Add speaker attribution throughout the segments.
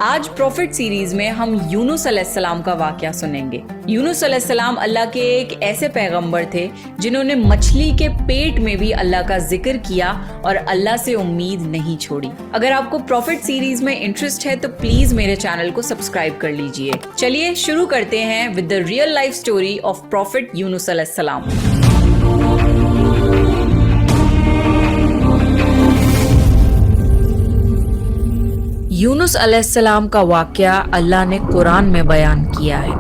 Speaker 1: آج profit series میں ہم یونس علیہ السلام کا واقعہ سنیں گے۔ یونس علیہ السلام اللہ کے ایک ایسے پیغمبر تھے جنہوں نے مچھلی کے پیٹ میں بھی اللہ کا ذکر کیا اور اللہ سے امید نہیں چھوڑی۔ اگر آپ کو پروفٹ سیریز میں انٹرسٹ ہے تو پلیز میرے چینل کو سبسکرائب کر لیجئے۔ چلیے شروع کرتے ہیں with the real life story of prophet Yunus علیہ السلام۔ یونس علیہ السلام کا واقعہ اللہ نے قرآن میں بیان کیا ہے۔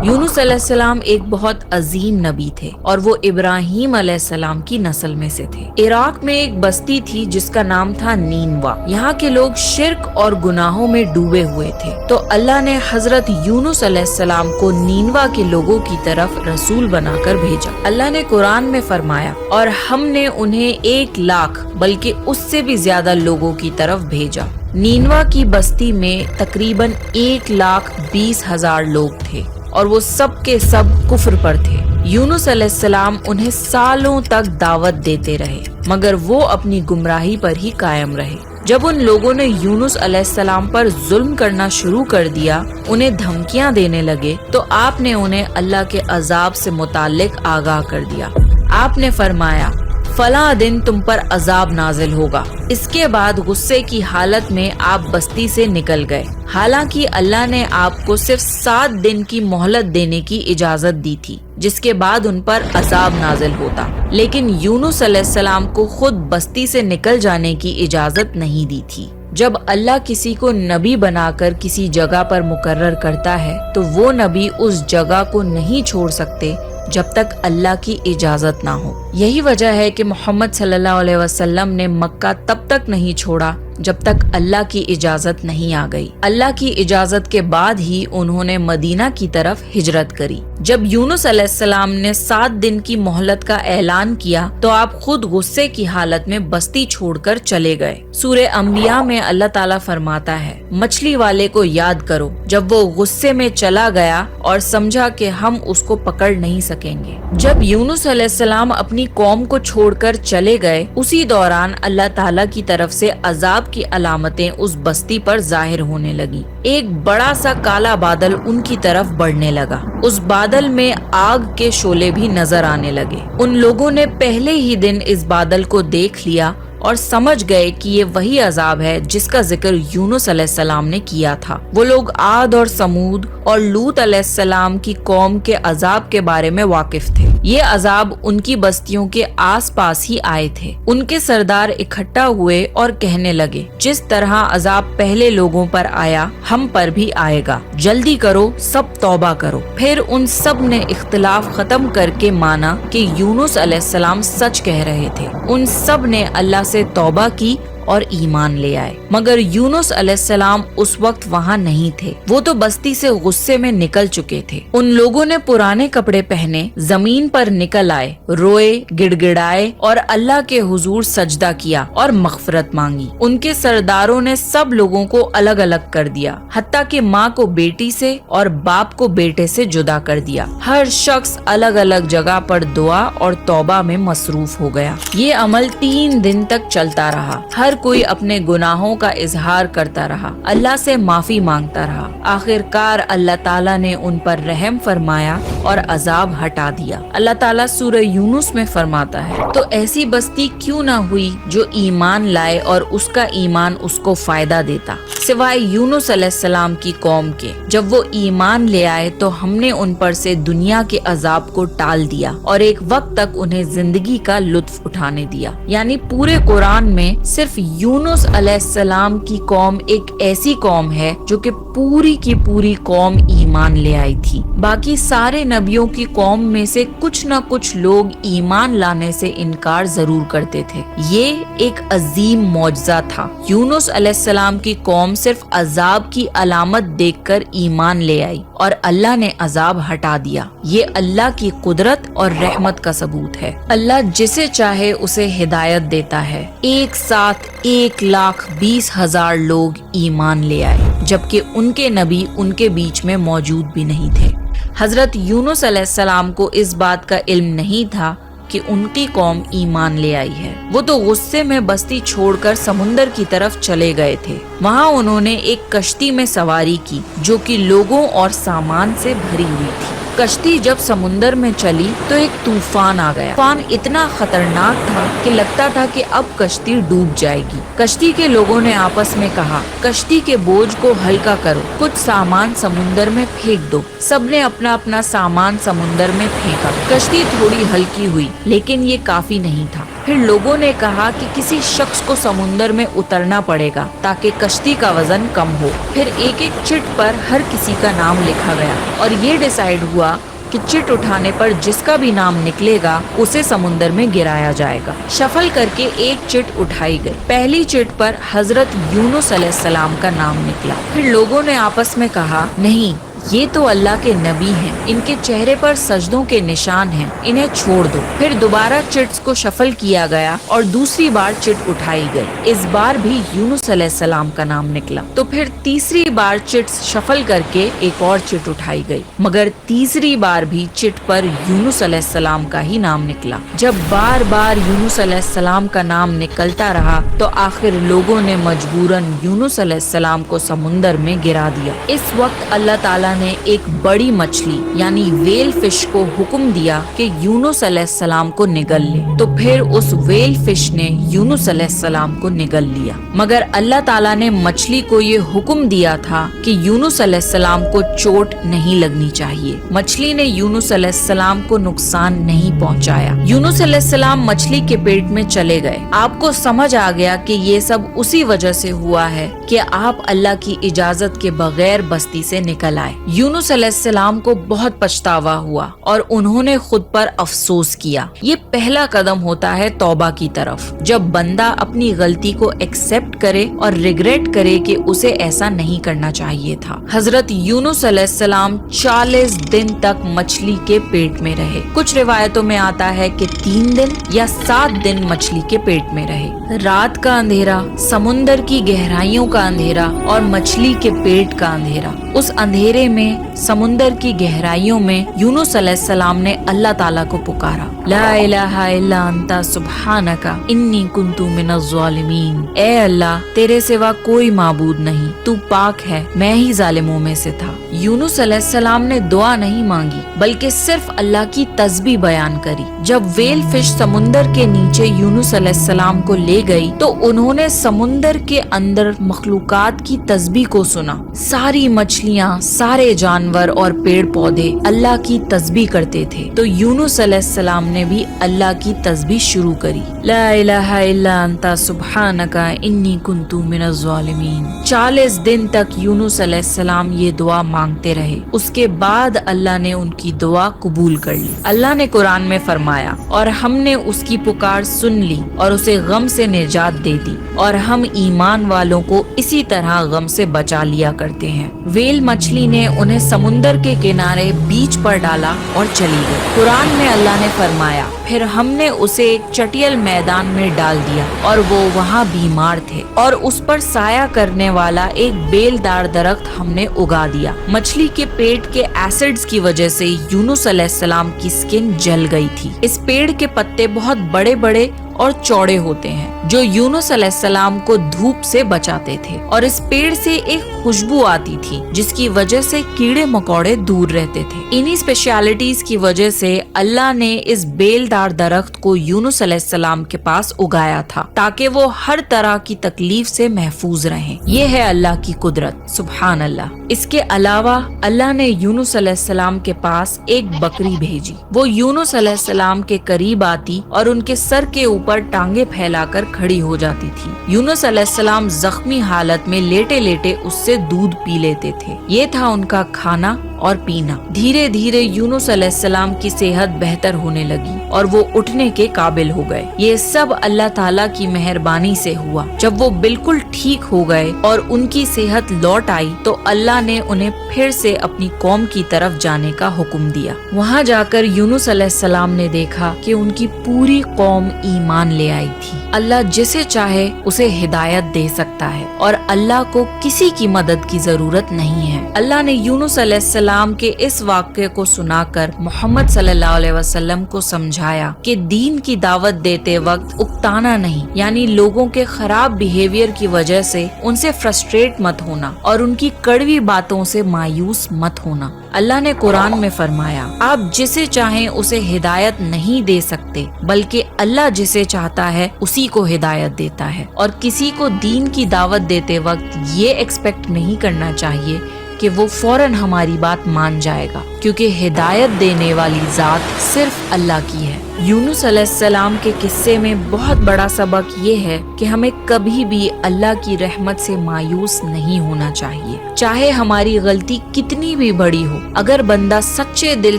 Speaker 1: یونس علیہ السلام ایک بہت عظیم نبی تھے اور وہ ابراہیم علیہ السلام کی نسل میں سے تھے۔ عراق میں ایک بستی تھی جس کا نام تھا نینوا۔ یہاں کے لوگ شرک اور گناہوں میں ڈوبے ہوئے تھے، تو اللہ نے حضرت یونس علیہ السلام کو نینوا کے لوگوں کی طرف رسول بنا کر بھیجا۔ اللہ نے قرآن میں فرمایا، اور ہم نے انہیں 1,00,000 بلکہ اس سے بھی زیادہ لوگوں کی طرف بھیجا۔ نینوا کی بستی میں تقریباً 1,20,000 لوگ تھے اور وہ سب کے سب کفر پر تھے۔ یونس علیہ السلام انہیں سالوں تک دعوت دیتے رہے مگر وہ اپنی گمراہی پر ہی قائم رہے۔ جب ان لوگوں نے یونس علیہ السلام پر ظلم کرنا شروع کر دیا، انہیں دھمکیاں دینے لگے، تو آپ نے انہیں اللہ کے عذاب سے متعلق آگاہ کر دیا۔ آپ نے فرمایا، فلاں دن تم پر عذاب نازل ہوگا۔ اس کے بعد غصے کی حالت میں آپ بستی سے نکل گئے۔ حالانکہ اللہ نے آپ کو صرف 7 دن کی مہلت دینے کی اجازت دی تھی، جس کے بعد ان پر عذاب نازل ہوتا، لیکن یونس علیہ السلام کو خود بستی سے نکل جانے کی اجازت نہیں دی تھی۔ جب اللہ کسی کو نبی بنا کر کسی جگہ پر مقرر کرتا ہے تو وہ نبی اس جگہ کو نہیں چھوڑ سکتے جب تک اللہ کی اجازت نہ ہو۔ یہی وجہ ہے کہ محمد صلی اللہ علیہ وسلم نے مکہ تب تک نہیں چھوڑا جب تک اللہ کی اجازت نہیں آ گئی۔ اللہ کی اجازت کے بعد ہی انہوں نے مدینہ کی طرف ہجرت کری۔ جب یونس علیہ السلام نے 7 دن کی مہلت کا اعلان کیا تو آپ خود غصے کی حالت میں بستی چھوڑ کر چلے گئے۔ سورہ انبیاء میں اللہ تعالیٰ فرماتا ہے، مچھلی والے کو یاد کرو جب وہ غصے میں چلا گیا اور سمجھا کہ ہم اس کو پکڑ نہیں سکیں گے۔ جب یونس علیہ السلام اپنی قوم کو چھوڑ کر چلے گئے، اسی دوران اللہ تعالیٰ کی طرف سے عذاب کی علامتیں اس بستی پر ظاہر ہونے لگی۔ ایک بڑا سا کالا بادل ان کی طرف بڑھنے لگا۔ اس بادل میں آگ کے شعلے بھی نظر آنے لگے۔ ان لوگوں نے پہلے ہی دن اس بادل کو دیکھ لیا اور سمجھ گئے کہ یہ وہی عذاب ہے جس کا ذکر یونس علیہ السلام نے کیا تھا۔ وہ لوگ عاد اور سمود اور لوط علیہ السلام کی قوم کے عذاب کے بارے میں واقف تھے۔ یہ عذاب ان کی بستیوں کے آس پاس ہی آئے تھے۔ ان کے سردار اکٹھا ہوئے اور کہنے لگے، جس طرح عذاب پہلے لوگوں پر آیا ہم پر بھی آئے گا، جلدی کرو، سب توبہ کرو۔ پھر ان سب نے اختلاف ختم کر کے مانا کہ یونس علیہ السلام سچ کہہ رہے تھے۔ ان سب نے اللہ سے توبہ کی اور ایمان لے آئے، مگر یونس علیہ السلام اس وقت وہاں نہیں تھے۔ وہ تو بستی سے غصے میں نکل چکے تھے۔ ان لوگوں نے پرانے کپڑے پہنے، زمین پر نکل آئے، روئے، گڑ گڑائے اور اللہ کے حضور سجدہ کیا اور مغفرت مانگی۔ ان کے سرداروں نے سب لوگوں کو الگ الگ کر دیا، حتیٰ کہ ماں کو بیٹی سے اور باپ کو بیٹے سے جدا کر دیا۔ ہر شخص الگ الگ جگہ پر دعا اور توبہ میں مصروف ہو گیا۔ یہ عمل 3 دن تک چلتا رہا۔ ہر کوئی اپنے گناہوں کا اظہار کرتا رہا، اللہ سے معافی مانگتا رہا۔ آخر کار اللہ تعالیٰ نے ان پر رحم فرمایا اور عذاب ہٹا دیا۔ اللہ تعالیٰ سورہ یونس میں فرماتا ہے، تو ایسی بستی کیوں نہ ہوئی جو ایمان لائے اور اس کا ایمان اس کو فائدہ دیتا، سوائے یونس علیہ السلام کی قوم کے۔ جب وہ ایمان لے آئے تو ہم نے ان پر سے دنیا کے عذاب کو ٹال دیا اور ایک وقت تک انہیں زندگی کا لطف اٹھانے دیا۔ یعنی پورے قرآن میں صرف یونس علیہ السلام کی قوم ایک ایسی قوم ہے جو کہ پوری کی پوری قوم ایمان لے آئی تھی۔ باقی سارے نبیوں کی قوم میں سے کچھ نہ کچھ لوگ ایمان لانے سے انکار ضرور کرتے تھے۔ یہ ایک عظیم معجزہ تھا۔ یونس علیہ السلام کی قوم صرف عذاب کی علامت دیکھ کر ایمان لے آئی اور اللہ نے عذاب ہٹا دیا۔ یہ اللہ کی قدرت اور رحمت کا ثبوت ہے۔ اللہ جسے چاہے اسے ہدایت دیتا ہے۔ ایک ساتھ 1,20,000 لوگ ایمان لے آئے، جبکہ ان کے نبی ان کے بیچ میں موجود بھی نہیں تھے۔ حضرت یونس علیہ السلام کو اس بات کا علم نہیں تھا کہ ان کی قوم ایمان لے آئی ہے۔ وہ تو غصے میں بستی چھوڑ کر سمندر کی طرف چلے گئے تھے۔ وہاں انہوں نے ایک کشتی میں سواری کی جو کہ لوگوں اور سامان سے بھری ہوئی تھی۔ کشتی جب سمندر میں چلی تو ایک طوفان آ گیا۔ طوفان اتنا خطرناک تھا کہ لگتا تھا کہ اب کشتی ڈوب جائے گی۔ کشتی کے لوگوں نے آپس میں کہا، کشتی کے بوجھ کو ہلکا کرو، کچھ سامان سمندر میں پھینک دو۔ سب نے اپنا اپنا سامان سمندر میں پھینکا۔ کشتی تھوڑی ہلکی ہوئی لیکن یہ کافی نہیں تھا۔ پھر لوگوں نے کہا کہ کسی شخص کو سمندر میں اترنا پڑے گا تاکہ کشتی کا وزن کم ہو۔ پھر ایک ایک چٹ پر ہر کسی کا نام لکھا گیا اور یہ ڈیسائیڈ ہوا کہ چٹ اٹھانے پر جس کا بھی نام نکلے گا اسے سمندر میں گرایا جائے گا۔ شفل کر کے ایک چٹ اٹھائی گئی۔ پہلی چٹ پر حضرت یونس علیہ السلام کا نام نکلا۔ پھر لوگوں نے آپس میں کہا، نہیں، یہ تو اللہ کے نبی ہیں، ان کے چہرے پر سجدوں کے نشان ہیں، انہیں چھوڑ دو۔ پھر دوبارہ چٹس کو شفل کیا گیا اور دوسری بار چٹ اٹھائی گئی۔ اس بار بھی یونس علیہ السلام کا نام نکلا۔ تو پھر تیسری بار چٹس شفل کر کے ایک اور چٹ اٹھائی گئی، مگر تیسری بار بھی چٹ پر یونس علیہ السلام کا ہی نام نکلا۔ جب بار بار یونس علیہ السلام کا نام نکلتا رہا تو آخر لوگوں نے مجبوراً یونس علیہ السلام کو سمندر میں گرا دیا۔ اس وقت اللہ تعالیٰ نے ایک بڑی مچھلی یعنی ویل فش کو حکم دیا کہ یونس علیہ السلام کو نگل لے۔ تو پھر اس ویل فش نے یونس علیہ السلام کو نگل لیا، مگر اللہ تعالیٰ نے مچھلی کو یہ حکم دیا تھا کہ یونس علیہ السلام کو چوٹ نہیں لگنی چاہیے۔ مچھلی نے یونس علیہ السلام کو نقصان نہیں پہنچایا۔ یونس علیہ السلام مچھلی کے پیٹ میں چلے گئے۔ آپ کو سمجھ آ گیا کہ یہ سب اسی وجہ سے ہوا ہے کہ آپ اللہ کی اجازت کے بغیر بستی سے نکل آئے۔ یونس علیہ السلام کو بہت پچھتاوا ہوا اور انہوں نے خود پر افسوس کیا۔ یہ پہلا قدم ہوتا ہے توبہ کی طرف، جب بندہ اپنی غلطی کو ایکسپٹ کرے اور ریگریٹ کرے کہ اسے ایسا نہیں کرنا چاہیے تھا۔ حضرت یونس علیہ السلام 40 دن تک مچھلی کے پیٹ میں رہے۔ کچھ روایتوں میں آتا ہے کہ 3 دن یا 7 دن مچھلی کے پیٹ میں رہے۔ رات کا اندھیرا، سمندر کی گہرائیوں کا اندھیرا اور مچھلی کے پیٹ کا اندھیرا۔ اس اندھیرے میں، سمندر کی گہرائیوں میں یونس علیہ السلام نے اللہ تعالیٰ کو پکارا، لا الہ الا انت سبحانک انی کنت من الظالمین۔ اے اللہ، تیرے سوا کوئی معبود نہیں، تو پاک ہے، میں ہی ظالموں میں سے تھا۔ یونس علیہ السلام نے دعا نہیں مانگی بلکہ صرف اللہ کی تسبیح بیان کری۔ جب ویل فش سمندر کے نیچے یونس علیہ السلام کو لے گئی تو انہوں نے سمندر کے اندر مخلوقات کی تسبیح کو سنا۔ ساری مچھلیاں، سارے جانور اور پیڑ پودے اللہ کی تسبیح کرتے تھے۔ تو یونس علیہ السلام نے بھی اللہ کی تسبیح شروع کری، لا الہ الا انت سبحانک انی کنت من الظالمین۔ 40 دن تک یونس علیہ السلام یہ دعا مانگتے رہے۔ اس کے بعد اللہ نے ان کی دعا قبول کر لی۔ اللہ نے قرآن میں فرمایا، اور ہم نے اس کی پکار سن لی اور اسے غم سے نجات دے دی، اور ہم ایمان والوں کو اسی طرح غم سے بچا لیا کرتے ہیں۔ ویل مچھلی نے انہیں سمندر کے کنارے بیچ پر ڈالا اور چلی گئی۔ قرآن میں اللہ نے فرمایا، پھر ہم نے اسے ایک چٹیل میدان میں ڈال دیا اور وہ وہاں بیمار تھے، اور اس پر سایہ کرنے والا ایک بیل دار درخت ہم نے اگا دیا۔ مچھلی کے پیٹ کے ایسڈز کی وجہ سے یونس علیہ السلام کی سکن جل گئی تھی۔ اس پیڑ کے پتے بہت بڑے بڑے اور چوڑے ہوتے ہیں جو یونس علیہ السلام کو دھوپ سے بچاتے تھے، اور اس پیڑ سے ایک خوشبو آتی تھی جس کی وجہ سے کیڑے مکوڑے دور رہتے تھے۔ انہی اسپیشلٹیز کی وجہ سے اللہ نے اس بیل دار درخت کو یونس علیہ السلام کے پاس اگایا تھا تاکہ وہ ہر طرح کی تکلیف سے محفوظ رہیں۔ یہ ہے اللہ کی قدرت، سبحان اللہ۔ اس کے علاوہ اللہ نے یونس علیہ السلام کے پاس ایک بکری بھیجی۔ وہ یونس علیہ السلام کے قریب آتی اور ان کے سر کے اوپر ٹانگیں پھیلا کر کھڑی ہو جاتی تھی۔ یونس علیہ السلام زخمی حالت میں لیٹے لیٹے اس سے دودھ پی لیتے تھے۔ یہ تھا ان کا کھانا اور پینا۔ دھیرے دھیرے یونس علیہ السلام کی صحت بہتر ہونے لگی اور وہ اٹھنے کے قابل ہو گئے۔ یہ سب اللہ تعالیٰ کی مہربانی سے ہوا۔ جب وہ بالکل ٹھیک ہو گئے اور ان کی صحت لوٹ آئی تو اللہ نے انہیں پھر سے اپنی قوم کی طرف جانے کا حکم دیا۔ وہاں جا کر یونس علیہ السلام نے دیکھا کہ ان کی پوری قوم ایمان لے آئی تھی۔ اللہ جسے چاہے اسے ہدایت دے سکتا ہے اور اللہ کو کسی کی مدد کی ضرورت نہیں ہے۔ اللہ نے یونس علیہ السلام کے اس واقعے کو سنا کر محمد صلی اللہ علیہ وسلم کو سمجھایا کہ دین کی دعوت دیتے وقت اکتانا نہیں، یعنی لوگوں کے خراب بیہیویئر کی وجہ سے ان سے فرسٹریٹ مت ہونا اور ان کی کڑوی باتوں سے مایوس مت ہونا۔ اللہ نے قرآن میں فرمایا، آپ جسے چاہیں اسے ہدایت نہیں دے سکتے، بلکہ اللہ جسے چاہتا ہے اسی کو ہدایت دیتا ہے، اور کسی کو دین کی دعوت دیتے وقت یہ ایکسپیکٹ نہیں کرنا چاہیے کہ وہ فوراً ہماری بات مان جائے گا، کیونکہ ہدایت دینے والی ذات صرف اللہ کی ہے۔ یونس علیہ السلام کے قصے میں بہت بڑا سبق یہ ہے کہ ہمیں کبھی بھی اللہ کی رحمت سے مایوس نہیں ہونا چاہیے، چاہے ہماری غلطی کتنی بھی بڑی ہو۔ اگر بندہ سچے دل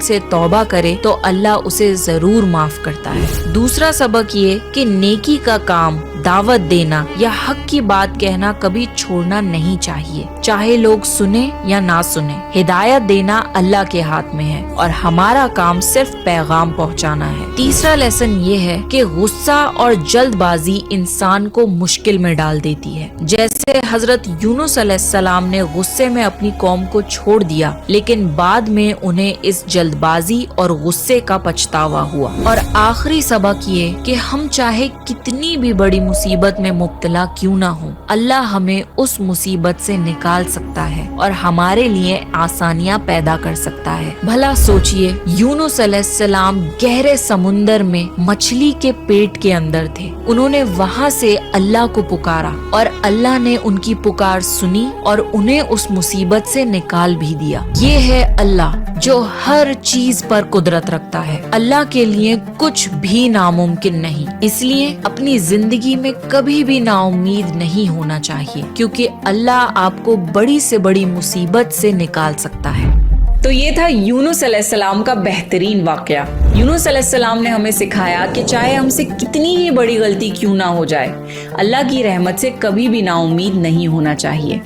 Speaker 1: سے توبہ کرے تو اللہ اسے ضرور معاف کرتا ہے۔ دوسرا سبق یہ کہ نیکی کا کام، دعوت دینا یا حق کی بات کہنا کبھی چھوڑنا نہیں چاہیے، چاہے لوگ سنیں یا نہ سنیں۔ ہدایت دینا اللہ کے ہاتھ میں ہے اور ہمارا کام صرف پیغام پہنچانا ہے۔ تیسرا لیسن یہ ہے کہ غصہ اور جلد بازی انسان کو مشکل میں ڈال دیتی ہے۔ جیسے حضرت یونس علیہ السلام نے غصے میں اپنی قوم کو چھوڑ دیا، لیکن بعد میں انہیں اس جلد بازی اور غصے کا پچھتاوا ہوا۔ اور آخری سبق یہ کہ ہم چاہے کتنی بھی بڑی مصیبت میں مبتلا کیوں نہ ہوں، اللہ ہمیں اس مصیبت سے نکال سکتا ہے اور ہمارے لیے آسانیاں پیدا کر سکتا ہے۔ بھلا سوچئے، یونس علیہ السلام گہرے سمندر میں مچھلی کے پیٹ کے اندر تھے، انہوں نے وہاں سے اللہ کو پکارا اور اللہ نے ان کی پکار سنی اور انہیں اس مصیبت سے نکال بھی دیا۔ یہ ہے اللہ جو ہر چیز پر قدرت رکھتا ہے۔ اللہ کے لیے کچھ بھی ناممکن نہیں، اس لیے اپنی زندگی میں کبھی بھی نا امید نہیں ہونا چاہیے، کیونکہ اللہ آپ کو بڑی سے بڑی مصیبت سے نکال سکتا ہے۔
Speaker 2: تو یہ تھا یونس علیہ السلام کا بہترین واقعہ۔ یونس علیہ السلام نے ہمیں سکھایا کہ چاہے ہم سے کتنی ہی بڑی غلطی کیوں نہ ہو جائے، اللہ کی رحمت سے کبھی بھی نا امید نہیں ہونا چاہیے۔